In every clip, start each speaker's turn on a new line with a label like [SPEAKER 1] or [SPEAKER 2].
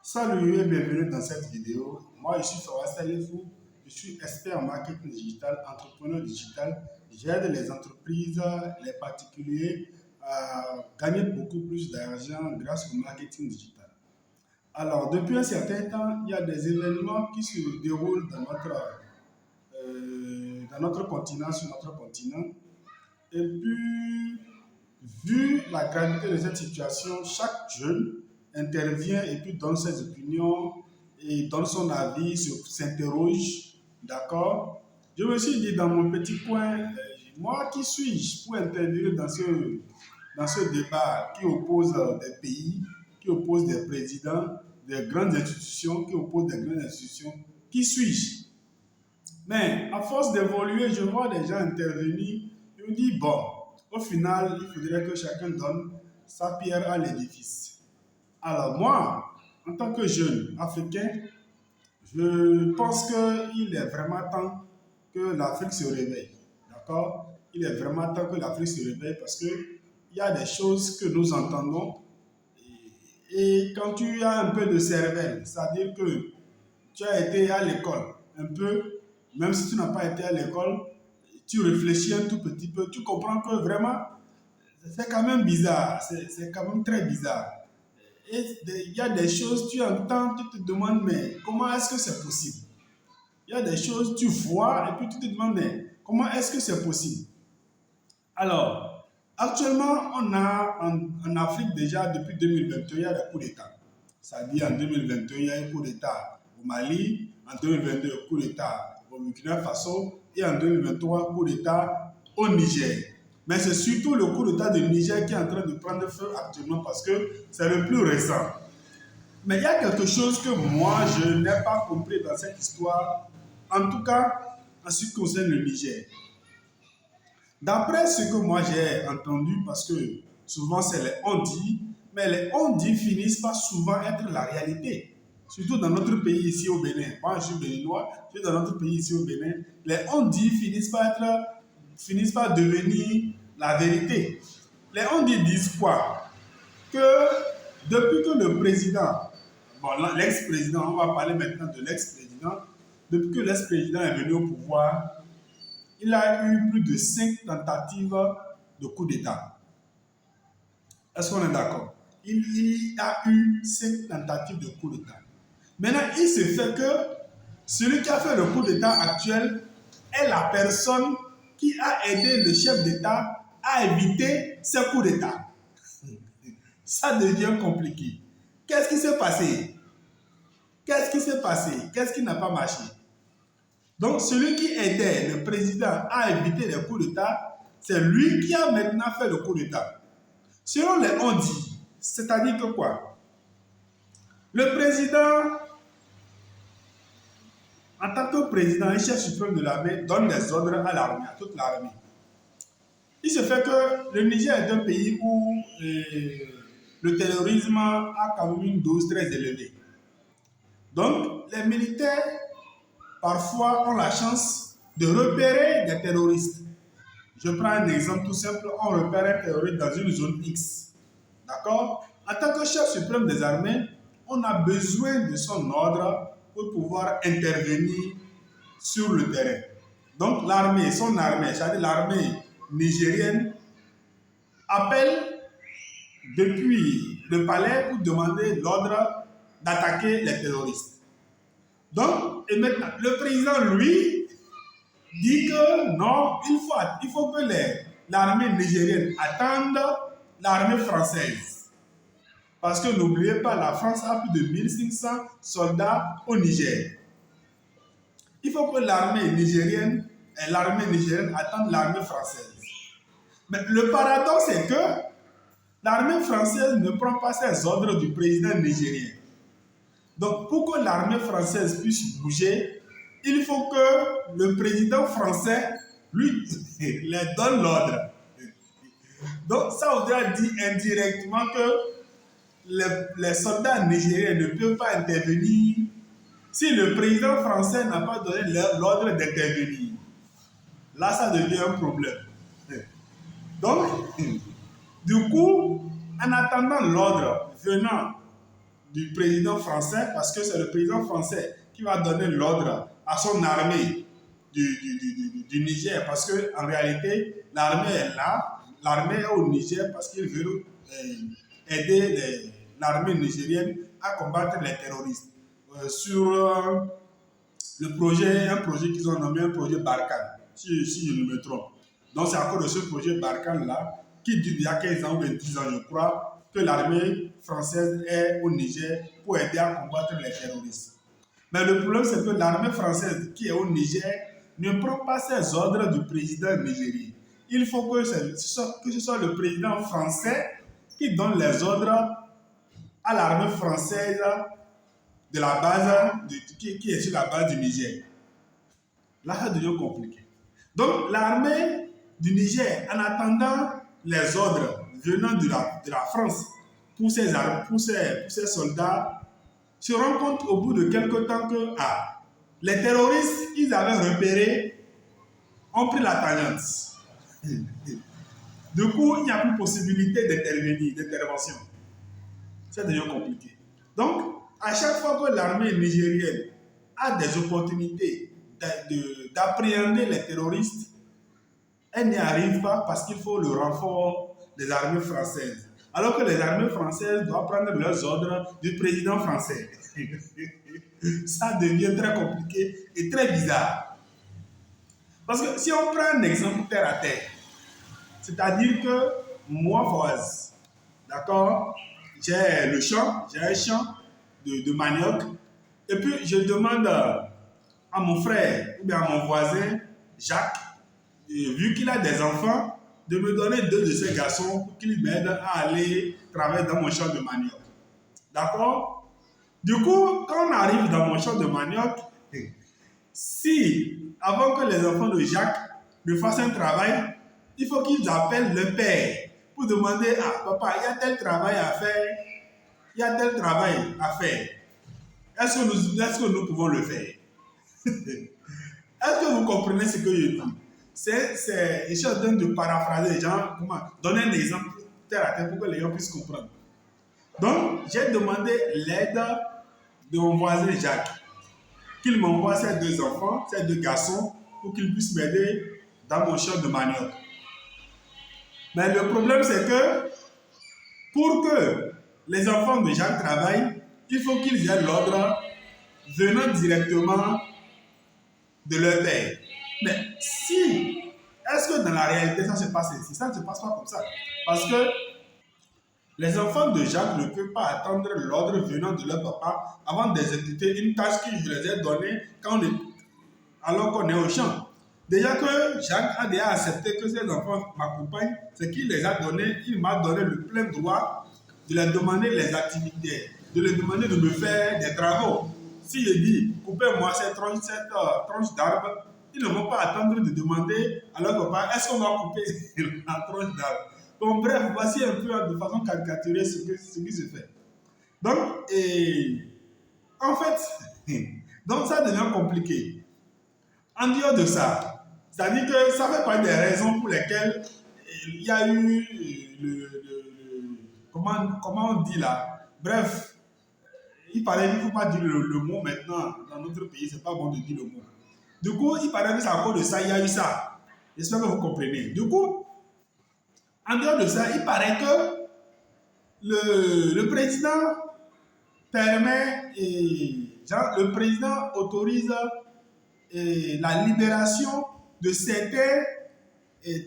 [SPEAKER 1] Salut et bienvenue dans cette vidéo. Moi, je suis Fawaz Salifou. Je suis expert en marketing digital, entrepreneur digital. J'aide les entreprises, les particuliers à gagner beaucoup plus d'argent grâce au marketing digital. Alors, depuis un certain temps, il y a des événements qui se déroulent dans notre continent, sur notre continent. Et puis, vu la gravité de cette situation, chaque jeune intervient et puis donne ses opinions et donne son avis, s'interroge, d'accord? Je me suis dit dans mon petit coin, moi qui suis-je pour intervenir dans ce débat qui oppose des pays, qui oppose des présidents, des grandes institutions, qui oppose des grandes institutions, qui suis-je? Mais à force d'évoluer, je vois des gens intervenir. Je me dis, bon, au final, il faudrait que chacun donne sa pierre à l'édifice. Alors moi, en tant que jeune africain, je pense qu'il est vraiment temps que l'Afrique se réveille. D'accord? Il est vraiment temps que l'Afrique se réveille parce qu'il y a des choses que nous entendons. Et quand tu as un peu de cervelle, c'est-à-dire que tu as été à l'école un peu, même si tu n'as pas été à l'école, tu réfléchis un tout petit peu, tu comprends que vraiment, c'est quand même bizarre, c'est quand même très bizarre. Et il y a des choses, tu entends, tu te demandes, mais comment est-ce que c'est possible? Il y a des choses, tu vois, et puis tu te demandes, mais comment est-ce que c'est possible? Alors, actuellement, on a en Afrique déjà, depuis 2021, il y a des coups d'État. C'est-à-dire en 2021, il y a un coup d'État au Mali, en 2022, coup d'État au Burkina Faso, et en 2023, coup d'État au Niger. Mais c'est surtout le coup d'État du Niger qui est en train de prendre feu actuellement parce que c'est le plus récent. Mais il y a quelque chose que moi, je n'ai pas compris dans cette histoire, en tout cas en ce qui concerne le Niger. D'après ce que moi j'ai entendu, parce que souvent c'est les on-dit, mais les on-dit finissent par souvent être la réalité. Surtout dans notre pays ici au Bénin. Moi je suis béninois, je suis dans notre pays ici au Bénin. Les on-dit finissent par devenir la vérité. Les on-dit disent quoi? Que depuis que le président, bon l'ex-président, on va parler maintenant de l'ex-président, depuis que l'ex-président est venu au pouvoir, il a eu plus de 5 tentatives de coup d'État. Est-ce qu'on est d'accord? Il a eu 5 tentatives de coup d'État. Maintenant, il se fait que celui qui a fait le coup d'État actuel est la personne qui a aidé le chef d'État à éviter ce coup d'État. Ça devient compliqué. Qu'est-ce qui s'est passé? Qu'est-ce qui s'est passé? Qu'est-ce qui n'a pas marché? Donc, celui qui aidait le président à éviter les coups d'État, c'est lui qui a maintenant fait le coup d'État. Selon les on-dit, c'est-à-dire que quoi? Le président, en tant que président et chef suprême de l'armée, donne des ordres à l'armée, à toute l'armée. Il se fait que le Niger est un pays où le terrorisme a quand même une dose très élevée. Donc, les militaires, parfois, ont la chance de repérer des terroristes. Je prends un exemple tout simple, on repère un terroriste dans une zone X. D'accord? En tant que chef suprême des armées, on a besoin de son ordre pour pouvoir intervenir sur le terrain. Donc l'armée, son armée, c'est-à-dire l'armée nigérienne, appelle depuis le palais pour demander l'ordre d'attaquer les terroristes. Donc, et maintenant, le président, lui, dit que non, il faut que l'armée nigérienne attende l'armée française. Parce que n'oubliez pas, la France a plus de 1500 soldats au Niger. Il faut que l'armée nigérienne attende l'armée française. Mais le paradoxe est que l'armée française ne prend pas ses ordres du président nigérien. Donc, pour que l'armée française puisse bouger, il faut que le président français lui donne l'ordre. Donc, ça voudrait dire indirectement que les soldats nigériens ne peuvent pas intervenir si le président français n'a pas donné l'ordre d'intervenir. Là, ça devient un problème. Donc, du coup, en attendant l'ordre venant du président français, parce que c'est le président français qui va donner l'ordre à son armée du Niger, parce qu'en réalité, l'armée est là, l'armée est au Niger parce qu'il veut aider l'armée nigérienne à combattre les terroristes. Sur le projet, un projet qu'ils ont nommé un projet Barkhane, si je ne me trompe. Donc c'est encore de ce projet Barkhane-là qui dit il y a 15 ans ou 10 ans, je crois, que l'armée française est au Niger pour aider à combattre les terroristes. Mais le problème, c'est que l'armée française qui est au Niger ne prend pas ses ordres du président nigérien. Il faut que ce soit le président français qui donne les ordres à l'armée française de la base, qui est sur la base du Niger. Là, ça devient compliqué. Donc, l'armée du Niger, en attendant les ordres venant de la France pour ses soldats, se rend compte au bout de quelque temps que les terroristes qu'ils avaient repérés ont pris la tangente. Du coup, il n'y a plus possibilité d'intervention. Ça devient compliqué. Donc, à chaque fois que l'armée nigérienne a des opportunités d'appréhender les terroristes, elle n'y arrive pas parce qu'il faut le renfort des armées françaises. Alors que les armées françaises doivent prendre leurs ordres du président français. Ça devient très compliqué et très bizarre. Parce que si on prend un exemple terre à terre, c'est-à-dire que moi, Fawaz, d'accord, j'ai un champ de manioc, et puis je demande à mon frère ou bien à mon voisin, Jacques, vu qu'il a des enfants, de me donner 2 de ces garçons pour qu'ils m'aident à aller travailler dans mon champ de manioc. D'accord? Du coup, quand on arrive dans mon champ de manioc, si, avant que les enfants de Jacques ne fassent un travail, il faut qu'ils appellent le père pour demander, papa, il y a tel travail à faire, il y a tel travail à faire. Est-ce que nous pouvons le faire? Est-ce que vous comprenez ce que je dis? Je suis en train de paraphraser, genre, donner un exemple terre à terre pour que les gens puissent comprendre. Donc, j'ai demandé l'aide de mon voisin Jacques, qu'il m'envoie ses 2 enfants, ses 2 garçons, pour qu'ils puissent m'aider dans mon champ de manioc. Mais le problème, c'est que pour que les enfants de Jacques travaillent, il faut qu'ils aient l'ordre venant directement de leur père. Mais est-ce que dans la réalité, ça se passe ainsi? Ça ne se passe pas comme ça. Parce que les enfants de Jacques ne peuvent pas attendre l'ordre venant de leur papa avant d'exécuter une tâche que je les ai donnée alors qu'on est au champ. Déjà que Jacques a déjà accepté que ses enfants m'accompagnent, c'est qu'il les a donnés, il m'a donné le plein droit de leur demander les activités, de leur demander de me faire des travaux. Si je dis, coupez-moi cette tranche d'arbre, ils ne vont pas attendre de demander à leur papa, est-ce qu'on va couper la tranche d'arbre? Bon, bref, voici un peu de façon caricaturée ce qui se fait. Donc, en fait, donc ça devient compliqué. En dehors de ça, c'est-à-dire que ça fait partie des raisons pour lesquelles il y a eu comment on dit là? Bref, il paraît qu'il ne faut pas dire le mot maintenant. Dans notre pays, c'est pas bon de dire le mot. Du coup, il paraît que c'est à cause de ça, il y a eu ça. J'espère que vous comprenez. Du coup, en dehors de ça, il paraît que le président permet, le président autorise la libération de certains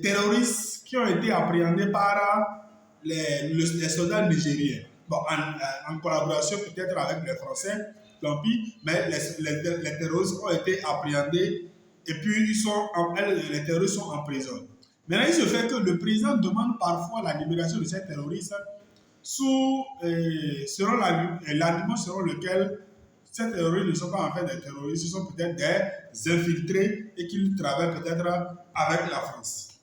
[SPEAKER 1] terroristes qui ont été appréhendés par les soldats nigériens. Bon, en collaboration peut-être avec les Français, tant pis, mais les terroristes ont été appréhendés et puis les terroristes sont en prison. Maintenant, il se fait que le président demande parfois la libération de ces terroristes selon l'argument selon lequel ces terroristes ne sont pas en fait des terroristes, ce sont peut-être des infiltrés et qu'ils travaillent peut-être avec la France.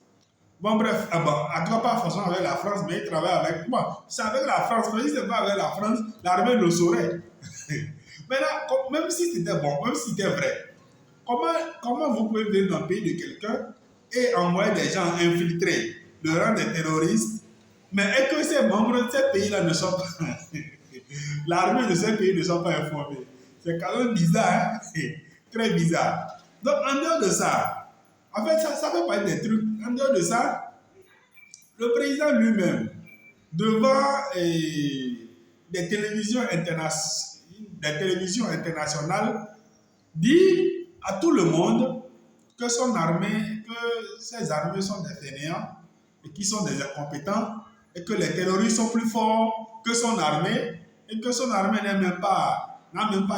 [SPEAKER 1] Bon, bref, à toi pas forcément avec la France, mais ils travaillent avec moi. C'est avec la France, mais si ce n'est pas avec la France, l'armée le saurait. Maintenant, même si c'était bon, même si c'était vrai, comment vous pouvez venir dans le pays de quelqu'un et envoyer des gens infiltrés, le rang des terroristes, mais est-ce que ces membres de ces pays-là ne sont pas L'armée de ces pays ne sont pas informés. C'est quand même bizarre, hein? Très bizarre. Donc, en dehors de ça, en fait, ça fait partie des trucs. En dehors de ça, le président lui-même, devant des télévisions internationales, dit à tout le monde que son armée, que ses armées sont des fainéants et qui sont des incompétents et que les terroristes sont plus forts que son armée et que son armée n'a même pas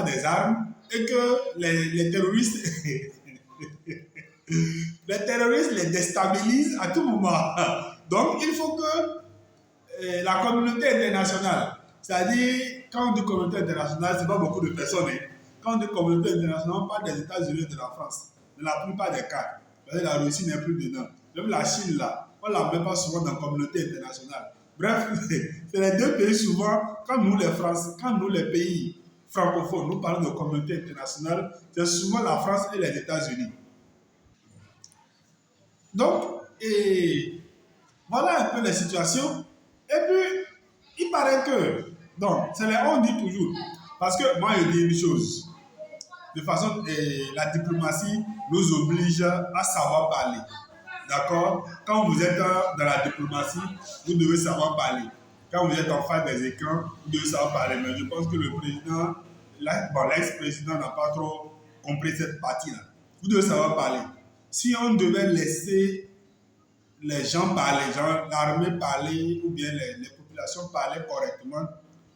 [SPEAKER 1] des armes et que les terroristes les terroristes les déstabilisent à tout moment. Donc il faut que la communauté internationale, c'est-à-dire quand on dit communauté internationale, ce n'est pas beaucoup de personnes. Hein. Quand on dit communauté internationale, on parle des États-Unis et de la France. Dans la plupart des cas, parce que la Russie n'est plus dedans. Même la Chine, là, on ne la met pas souvent dans la communauté internationale. Bref, c'est les deux pays souvent, quand nous les pays francophones, nous parlons de communauté internationale, c'est souvent la France et les États-Unis. Donc, voilà un peu la situation. Et puis, il paraît que, donc, on dit toujours, parce que moi je dis une chose, de façon, la diplomatie nous oblige à savoir parler. D'accord? Quand vous êtes dans la diplomatie, vous devez savoir parler. Quand vous êtes en face des écrans, vous devez savoir parler. Mais je pense que le président, l'ex-président n'a pas trop compris cette partie-là. Vous devez savoir parler. Si on devait laisser les gens parler, l'armée parler, ou bien les populations parler correctement,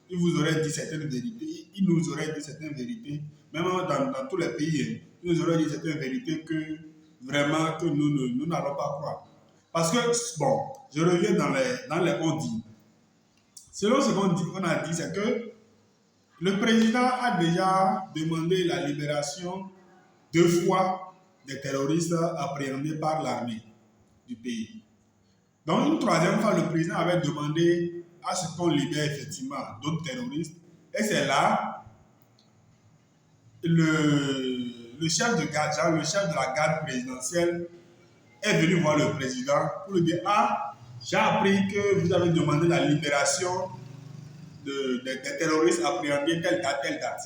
[SPEAKER 1] il vous aurait dit certaines vérités. Il nous aurait dit certaines vérités, même dans tous les pays, hein, il nous aurait dit certaines vérités que vraiment que nous n'allons pas croire. Parce que, bon, je reviens dans les on dit. Selon ce qu'on a dit, c'est que le président a déjà demandé la libération 2 fois des terroristes appréhendés par l'armée du pays. Donc, une 3e fois, le président avait demandé à ce qu'on libère effectivement d'autres terroristes. Et c'est là, le chef de garde, le chef de la garde présidentielle, est venu voir le président pour lui dire: Ah, j'ai appris que vous avez demandé la libération des terroristes appréhendés telle date, telle date.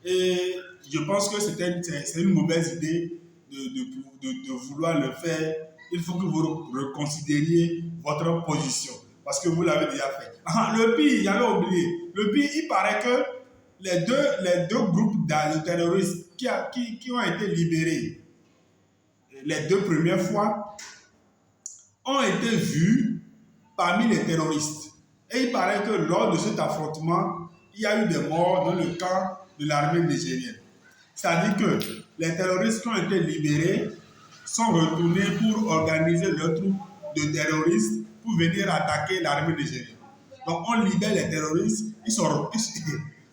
[SPEAKER 1] Et je pense que c'est une mauvaise idée de vouloir le faire. Il faut que vous reconsidériez votre position parce que vous l'avez déjà fait. Le pire, j'avais oublié. Le pire, il paraît que les deux groupes de terroristes qui ont été libérés les 2 premières fois ont été vus parmi les terroristes. Et il paraît que lors de cet affrontement, il y a eu des morts dans le camp de l'armée nigérienne. C'est-à-dire que les terroristes qui ont été libérés sont retournés pour organiser leur troupe de terroristes pour venir attaquer l'armée nigérienne. Donc on libère les terroristes,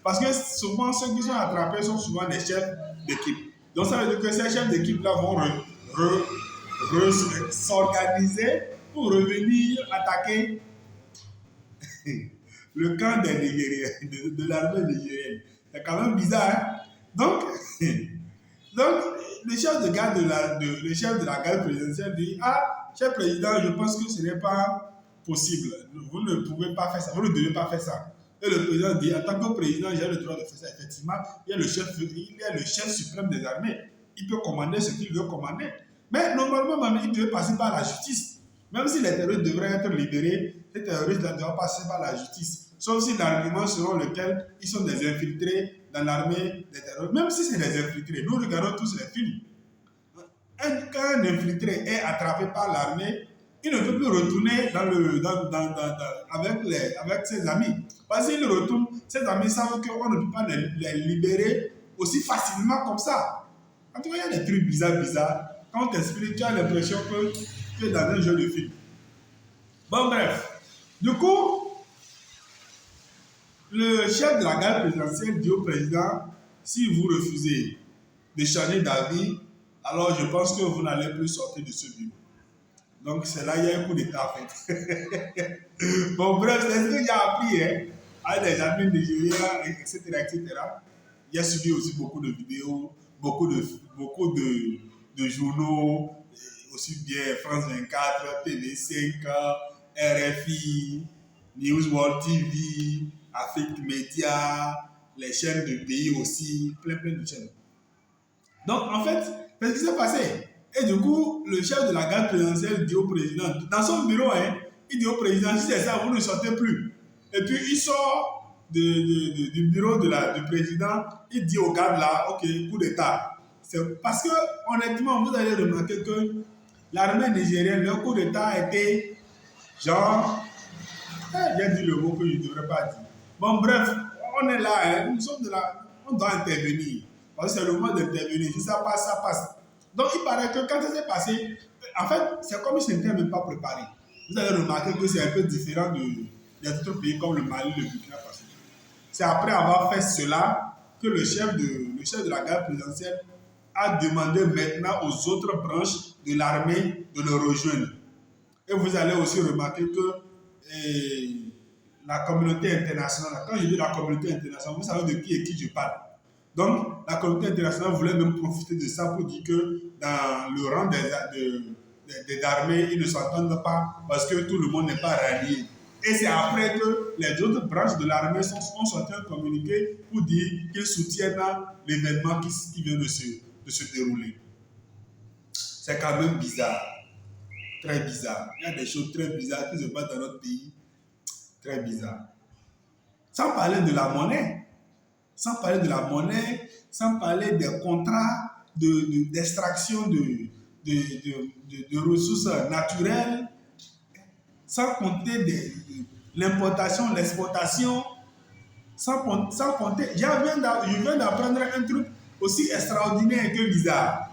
[SPEAKER 1] parce que souvent ceux qui sont attrapés sont souvent des chefs d'équipe. Donc ça veut dire que ces chefs d'équipe-là vont s'organiser pour revenir attaquer le camp des Nigériens, de l'armée nigérienne. C'est quand même bizarre. Hein? Donc, le chef de la garde présidentielle dit: Ah, cher président, je pense que ce n'est pas possible. Vous ne pouvez pas faire ça. Vous ne devez pas faire ça. Et le président dit: En tant que président, j'ai le droit de faire ça. Effectivement, il est le chef suprême des armées. Il peut commander ce qu'il veut commander. Mais normalement, même, il devait passer par la justice. Même si les terroristes devraient être libérés, les terroristes doivent passer par la justice. Sauf si l'argument selon lequel ils sont des infiltrés dans l'armée des terroristes. Même si c'est des infiltrés, nous regardons tous les films. Quand un infiltré est attrapé par l'armée, il ne peut plus retourner avec ses amis. Parce qu'il retourne, ses amis savent qu'on ne peut pas les libérer aussi facilement comme ça. En tout cas, il y a des trucs bizarres. Quand on t'explique, tu as l'impression que tu es dans un jeu de film. Bon, bref. Du coup, le chef de la garde présidentielle dit au président: si vous refusez de changer d'avis, alors je pense que vous n'allez plus sortir de ce bureau. Donc c'est là qu'il y a un coup d'état fait. Bon, bref, c'est ce que j'ai appris à des amis nigériens, etc., etc. J'ai suivi aussi beaucoup de vidéos, beaucoup de journaux, aussi bien France 24, TV5, RFI, News World TV, Afrique Média, les chaînes de pays aussi, plein de chaînes. Donc, en fait, c'est ce qui s'est passé. Et du coup, le chef de la garde présidentielle dit au président, dans son bureau, hein, il dit au président, si c'est ça, vous ne sortez plus. Et puis, il sort du bureau du président, il dit au garde là, ok, coup d'État. C'est parce que, honnêtement, vous allez remarquer que l'armée nigérienne, le coup d'État a été genre, j'ai dit le mot que je ne devrais pas dire. Bon, bref, on est là, hein, nous sommes de là, on doit intervenir. Parce que c'est le moment d'intervenir. Si ça passe, ça passe. Donc, il paraît que quand ça s'est passé, en fait, c'est comme si n'était même pas préparé. Vous allez remarquer que c'est un peu différent des autres pays comme le Mali, le Burkina Faso. C'est après avoir fait cela que le chef de la garde présidentielle a demandé maintenant aux autres branches de l'armée de le rejoindre. Et vous allez aussi remarquer que la communauté internationale, quand je dis la communauté internationale, vous savez de qui et qui je parle. Donc, la communauté internationale voulait même profiter de ça pour dire que dans le rang des armées, ils ne s'entendent pas parce que tout le monde n'est pas rallié. Et c'est après que les autres branches de l'armée ont sorti un communiqué pour dire qu'ils soutiennent l'événement qui vient de se dérouler. C'est quand même bizarre. Très bizarre. Il y a des choses très bizarres qui se passent dans notre pays. Très bizarre. Sans parler de la monnaie. Sans parler de la monnaie, sans parler des contrats d'extraction de ressources naturelles, sans compter l'importation, l'exportation, sans compter. Je viens d'apprendre un truc aussi extraordinaire que bizarre.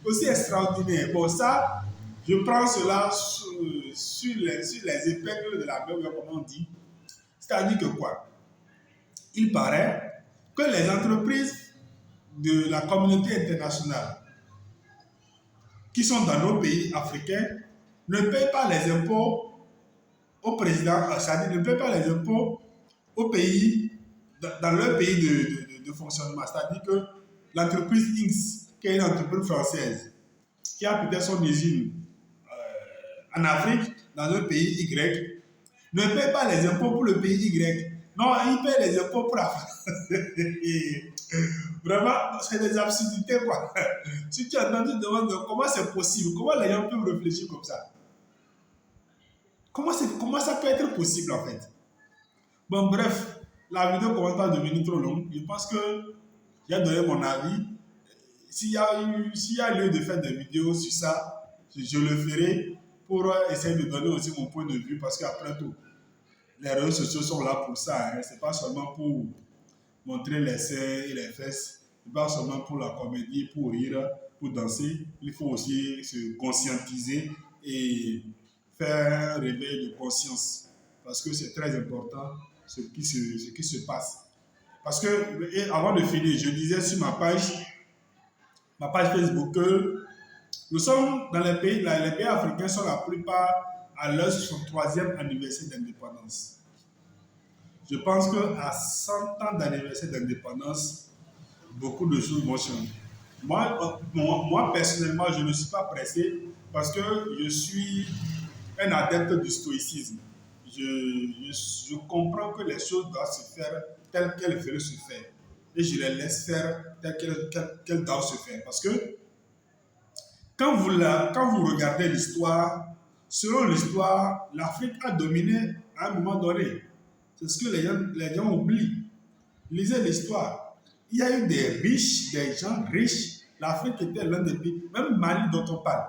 [SPEAKER 1] Aussi extraordinaire. Bon, ça, je prends cela sur les épingles de la main, comme on dit. C'est-à-dire que quoi? Il paraît que les entreprises de la communauté internationale qui sont dans nos pays africains ne payent pas les impôts au président, c'est-à-dire ne payent pas les impôts au pays, dans leur pays de fonctionnement. C'est-à-dire que l'entreprise X, qui est une entreprise française, qui a peut-être son usine en Afrique, dans un pays Y, ne paye pas les impôts pour le pays Y. Non, il paye les impôts pour la France. Vraiment, c'est des absurdités, quoi. Si tu entends, tu te demandes comment c'est possible, comment les gens peuvent réfléchir comme ça. Comment ça peut être possible, en fait? Bon, bref, la vidéo commence à devenir trop longue. Je pense que j'ai donné mon avis. S'il y a lieu de faire des vidéos sur ça, je le ferai pour essayer de donner aussi mon point de vue, parce qu'après tout, les réseaux sociaux sont là pour ça. Hein. Ce n'est pas seulement pour montrer les seins et les fesses. Ce n'est pas seulement pour la comédie, pour rire, pour danser. Il faut aussi se conscientiser et faire un réveil de conscience. Parce que c'est très important ce qui se passe. Parce que, avant de finir, je disais sur ma page Facebook que nous sommes dans les pays africains sont la plupart à leur 63e anniversaire d'indépendance. Je pense qu'à 100 ans d'anniversaire d'indépendance, beaucoup de choses vont changer. Moi, personnellement, je ne suis pas pressé parce que je suis un adepte du stoïcisme. Je comprends que les choses doivent se faire telles qu'elles veulent se faire. Et je les laisse faire telles qu'elles doivent se faire. Parce que quand vous regardez l'histoire, selon l'histoire, l'Afrique a dominé à un moment donné. C'est ce que les gens oublient. Lisez l'histoire. Il y a eu des gens riches. L'Afrique était l'un des pays, même Mali dont on parle.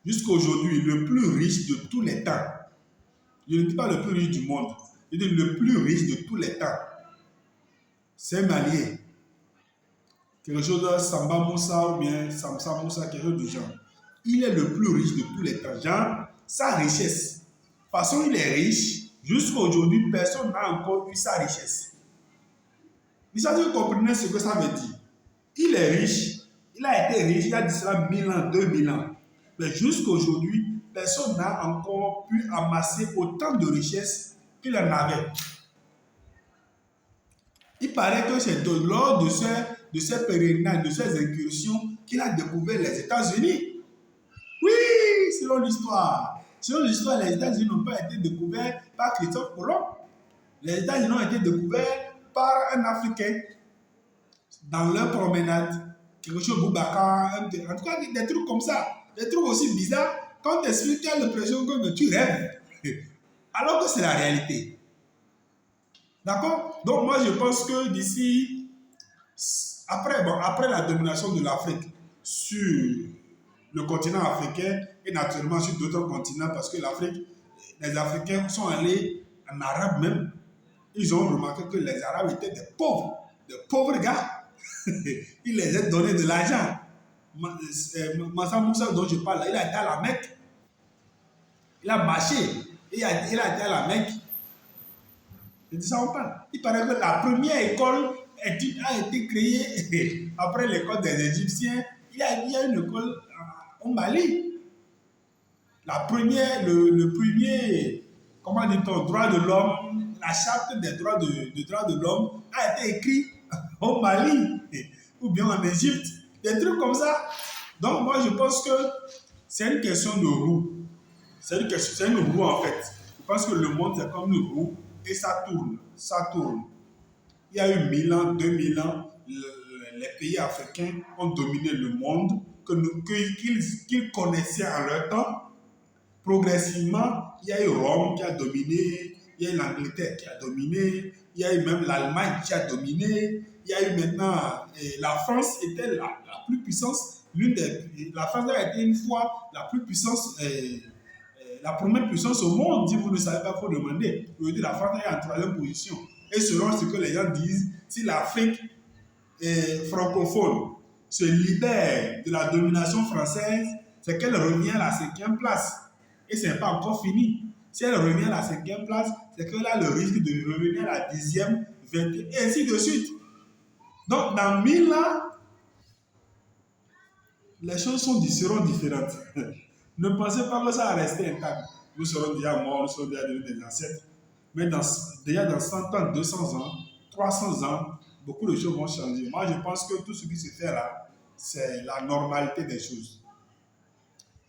[SPEAKER 1] Jusqu'à aujourd'hui, le plus riche de tous les temps. Je ne dis pas le plus riche du monde. Je dis le plus riche de tous les temps. C'est un Malien. Quelque chose de Samba Moussa ou bien Samsa Moussa, quelque chose du genre. Il est le plus riche de tous les temps. Genre, sa richesse. De toute façon, il est riche. Jusqu'à aujourd'hui, personne n'a encore eu sa richesse. Il s'agit de comprendre ce que ça veut dire. Il est riche. Il a été riche il y a d'ici 1000 ans, 2000 ans. Mais jusqu'à aujourd'hui, personne n'a encore pu amasser autant de richesses qu'il en avait. Il paraît que c'est lors de ces pèlerinages, de ces incursions, qu'il a découvert les États-Unis. Oui, selon l'histoire. Selon l'histoire, les États-Unis n'ont pas été découverts par Christophe Colomb. Les États-Unis ont été découverts par un Africain dans leur promenade. Quelque chose Boubacar, en tout cas des trucs comme ça. Des trucs aussi bizarres. Quand tu expliques, tu as l'impression que tu rêves. Alors que c'est la réalité. D'accord? Donc moi je pense que d'ici, après la domination de l'Afrique sur le continent africain et naturellement sur d'autres continents, parce que l'Afrique, les Africains sont allés en Arabe même, ils ont remarqué que les Arabes étaient des pauvres gars. Ils les ont donné de l'argent. Massa Moussa dont je parle, il a été à la Mecque, il a marché, il a été à la Mecque. C'est de ça on parle. Il paraît que la première école a été créée après l'école des Égyptiens. Il y a une école au Mali. La première, le premier, comment dit-on, droit de l'homme, la charte des droits de l'homme a été écrit au Mali ou bien en Égypte. Des trucs comme ça. Donc moi je pense que c'est une question de roue. C'est une roue en fait. Je pense que le monde c'est comme une roue et ça tourne, ça tourne. Il y a eu 1000 ans, 2000 ans, les pays africains ont dominé le monde qu'ils connaissaient en leur temps. Progressivement, il y a eu Rome qui a dominé, il y a eu l'Angleterre qui a dominé, il y a eu même l'Allemagne qui a dominé, il y a eu maintenant la France était la plus puissance, la France a été une fois la plus puissance, la première puissance au monde. Si vous ne savez pas, il faut demander. Aujourd'hui, la France est en troisième position. Et selon ce que les gens disent, si l'Afrique francophone se libère de la domination française, c'est qu'elle revient à la cinquième place. Et ce n'est pas encore fini. Si elle revient à la cinquième place, c'est qu'elle a le risque de revenir à la 10e, 20e, et ainsi de suite. Donc, dans 1000 ans, les choses seront différentes. Ne pensez pas que ça va rester intact. Nous serons déjà morts, nous serons déjà devenus des ancêtres. Mais déjà dans 100 ans, 200 ans, 300 ans, beaucoup de choses vont changer. Moi, je pense que tout ce qui se fait là, c'est la normalité des choses.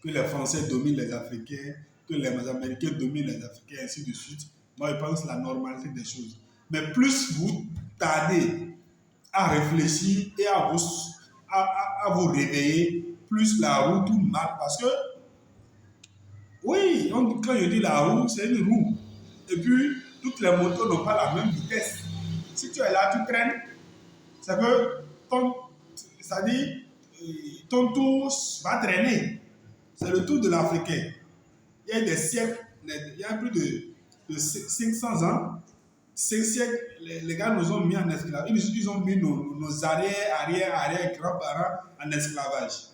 [SPEAKER 1] Que les Français dominent les Africains, que les Américains dominent les Africains, et ainsi de suite. Moi, je pense que c'est la normalité des choses. Mais plus vous tardez à réfléchir et à vous réveiller, plus la roue tourne mal. Parce que, oui, quand je dis la roue, c'est une roue. Et puis, toutes les motos n'ont pas la même vitesse. Si tu es là, tu traînes, c'est que ton tour va traîner. C'est le tour de l'Africain. Il y a des siècles, il y a plus de 500 ans, 5 siècles, les gars nous ont mis en esclavage. Ils ont mis nos arrière, grands-parents en esclavage.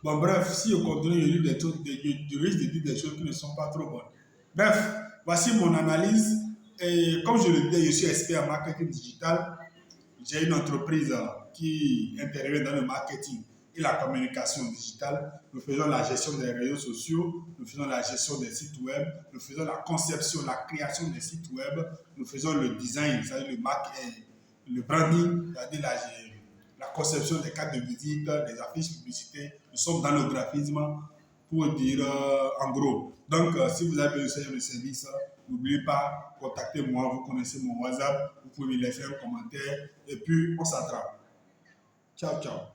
[SPEAKER 1] Bon, bref, si on continue, je risque de dire des choses qui ne sont pas trop bonnes. Bref, voici mon analyse. Et comme je le disais, je suis expert en marketing digital. J'ai une entreprise qui intervient dans le marketing et la communication digitale. Nous faisons la gestion des réseaux sociaux, nous faisons la gestion des sites web, nous faisons la conception, la création des sites web, nous faisons le design, c'est-à-dire le branding, c'est-à-dire la conception des cartes de visite, des affiches publicitaires. Nous sommes dans le graphisme, pour dire en gros. Donc, si vous avez besoin de service, n'oubliez pas, contactez-moi, vous connaissez mon WhatsApp, vous pouvez me laisser un commentaire et puis on s'attrape. Ciao, ciao.